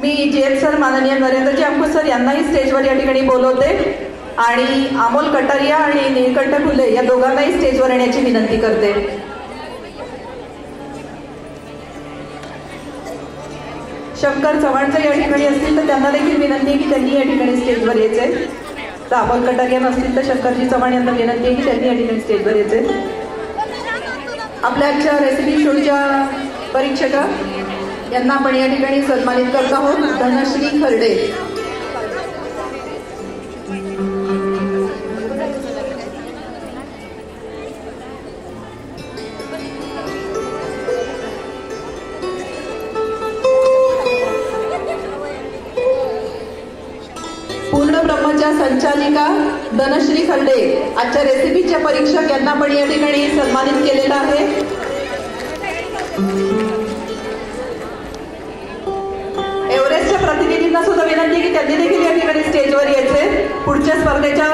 मी JF sir माननीय नरेंद्रजी अंकुश sir यांनाही स्टेजवर या ठिकाणी बोलवते आणि अमोल कटारिया आणि नीलकंठ फुले या दोघांनाही स्टेजवर येण्याची विनंती करते. शंकर चव्हाण जर या ठिकाणी असतील तर त्यांना देखील विनंती आहे की त्यांनी या ठिकाणी स्टेजवर यायचे. तर अमोल कटारिया नसतील तर शंकरजी चव्हाण यांना विनंती आहे की त्यांनी या ठिकाणी स्टेजवर यायचे. आपल्या आजच्या रेसिपी शोच्या परीक्षका यांना आपण या ठिकाणी सन्मानित करत आहोत. धनश्री खर्डे. पूर्ण ब्रह्मच्या संचालिका धनश्री खर्डे आजच्या रेसिपीच्या परीक्षक यांना आपण या ठिकाणी सन्मानित केलेलं आहे. एव्हरेस्टच्या प्रतिनिधींना सुद्धा विनंती की त्यांनी देखील या ठिकाणी स्टेजवर यायचे. पुढच्या स्पर्धेच्या